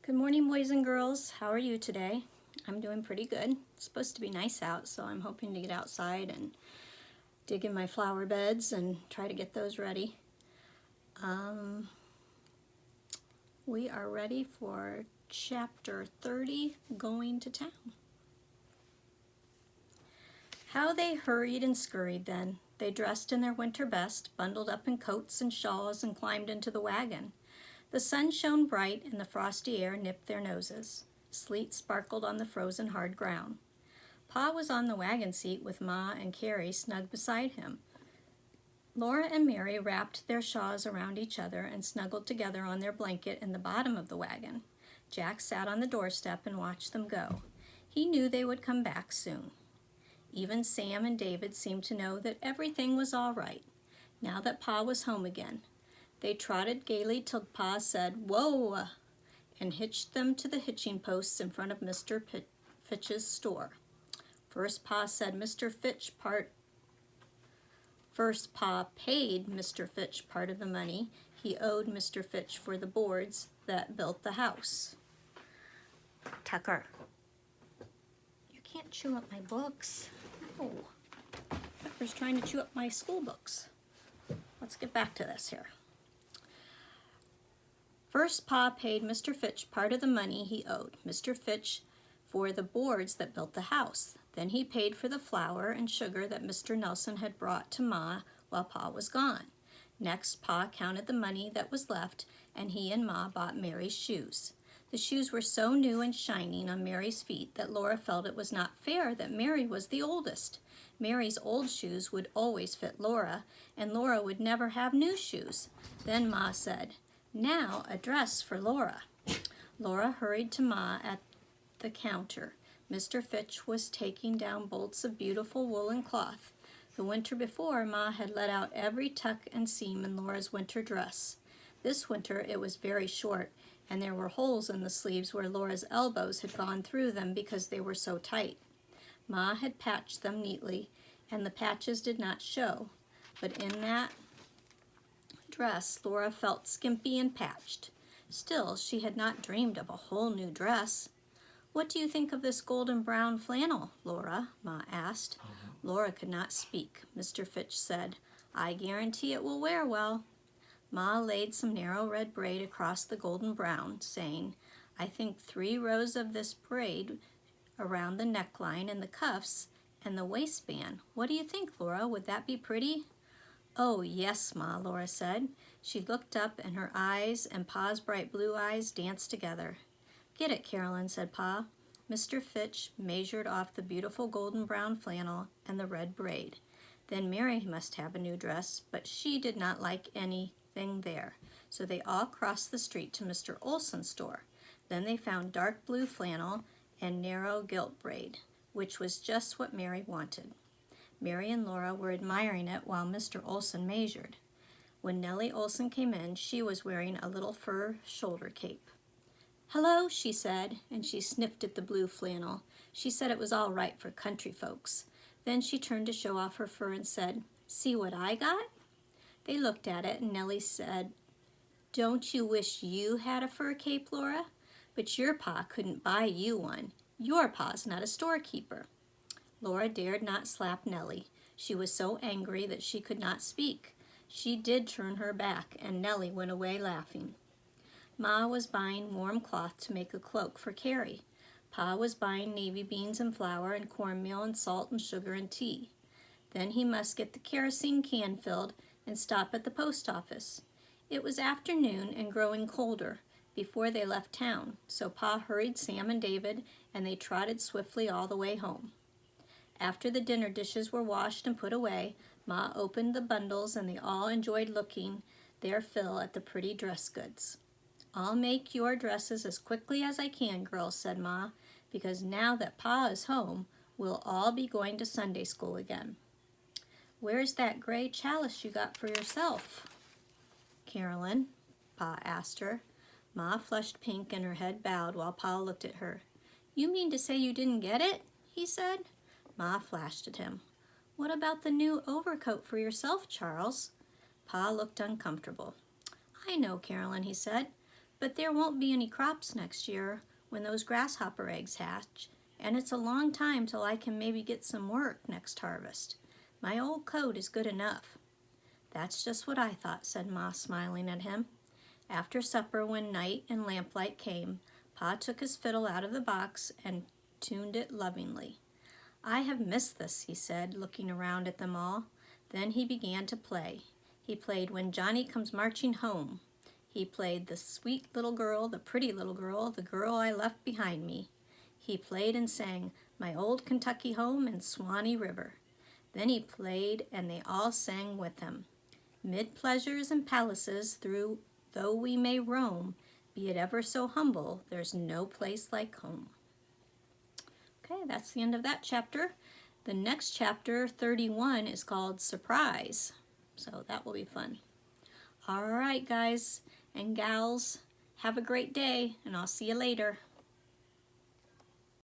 Good morning, boys and girls. How are you today? I'm doing pretty good. It's supposed to be nice out, so I'm hoping to get outside and dig in my flower beds and try to get those ready. We are ready for chapter 30, Going to Town. How they hurried and scurried then. They dressed in their winter best, bundled up in coats and shawls, and climbed into the wagon. The sun shone bright, and the frosty air nipped their noses. Sleet sparkled on the frozen hard ground. Pa was on the wagon seat with Ma and Carrie snug beside him. Laura and Mary wrapped their shawls around each other and snuggled together on their blanket in the bottom of the wagon. Jack sat on the doorstep and watched them go. He knew they would come back soon. Even Sam and David seemed to know that everything was all right, now that Pa was home again. They trotted gaily till Pa said, "Whoa!" and hitched them to the hitching posts in front of Mr. Fitch's store. First Pa paid Mr. Fitch part of the money he owed Mr. Fitch for the boards that built the house. Tucker, you can't chew up my books. Oh, Tucker's trying to chew up my school books. Let's get back to this here. First, Pa paid Mr. Fitch part of the money he owed Mr. Fitch for the boards that built the house. Then he paid for the flour and sugar that Mr. Nelson had brought to Ma while Pa was gone. Next, Pa counted the money that was left, and he and Ma bought Mary's shoes. The shoes were so new and shining on Mary's feet that Laura felt it was not fair that Mary was the oldest. Mary's old shoes would always fit Laura, and Laura would never have new shoes. Then Ma said, "Now a dress for Laura." Laura hurried to Ma at the counter. Mr. Fitch was taking down bolts of beautiful woolen cloth. The winter before, Ma had let out every tuck and seam in Laura's winter dress. This winter it was very short, and there were holes in the sleeves where Laura's elbows had gone through them because they were so tight. Ma had patched them neatly, and the patches did not show, but in that dress Laura felt skimpy and patched. Still, she had not dreamed of a whole new dress. "What do you think of this golden brown flannel, Laura?" Ma asked. Laura could not speak. Mr. Fitch said, "I guarantee it will wear well." Ma laid some narrow red braid across the golden brown, saying, "I think 3 rows of this braid around the neckline and the cuffs and the waistband. What do you think, Laura? Would that be pretty?" "Oh, yes, Ma," Laura said. She looked up, and her eyes and Pa's bright blue eyes danced together. "Get it, Carolyn," said Pa. Mr. Fitch measured off the beautiful golden brown flannel and the red braid. Then Mary must have a new dress, but she did not like anything there. So they all crossed the street to Mr. Olson's store. Then they found dark blue flannel and narrow gilt braid, which was just what Mary wanted. Mary and Laura were admiring it while Mr. Olson measured. When Nellie Olson came in, she was wearing a little fur shoulder cape. "Hello," she said, and she sniffed at the blue flannel. She said it was all right for country folks. Then she turned to show off her fur and said, "See what I got?" They looked at it, and Nellie said, "Don't you wish you had a fur cape, Laura? But your pa couldn't buy you one. Your pa's not a storekeeper." Laura dared not slap Nellie. She was so angry that she could not speak. She did turn her back, and Nellie went away laughing. Ma was buying warm cloth to make a cloak for Carrie. Pa was buying navy beans and flour and cornmeal and salt and sugar and tea. Then he must get the kerosene can filled and stop at the post office. It was afternoon and growing colder before they left town, so Pa hurried Sam and David, and they trotted swiftly all the way home. After the dinner dishes were washed and put away, Ma opened the bundles, and they all enjoyed looking their fill at the pretty dress goods. "I'll make your dresses as quickly as I can, girls," said Ma, "because now that Pa is home, we'll all be going to Sunday school again." "Where's that gray chalice you got for yourself, Carolyn?" Pa asked her. Ma flushed pink and her head bowed while Pa looked at her. "You mean to say you didn't get it?" he said. Ma flashed at him. "What about the new overcoat for yourself, Charles?" Pa looked uncomfortable. "I know, Carolyn," he said, But there won't be any crops next year when those grasshopper eggs hatch, and it's a long time till I can maybe get some work next harvest. My old coat is good enough." "That's just what I thought," said Ma, smiling at him. After supper, when night and lamplight came, Pa took his fiddle out of the box and tuned it lovingly. "I have missed this," he said, looking around at them all. Then he began to play. He played "When Johnny Comes Marching Home." He played "The Sweet Little Girl, the Pretty Little Girl, the Girl I Left Behind Me." He played and sang "My Old Kentucky Home" and "Swanee River." Then he played and they all sang with him. "'Mid pleasures and palaces through though we may roam, be it ever so humble, there's no place like home." Okay, that's the end of that chapter. The next chapter, 31, is called Surprise. So that will be fun. All right, guys and gals, have a great day, and I'll see you later.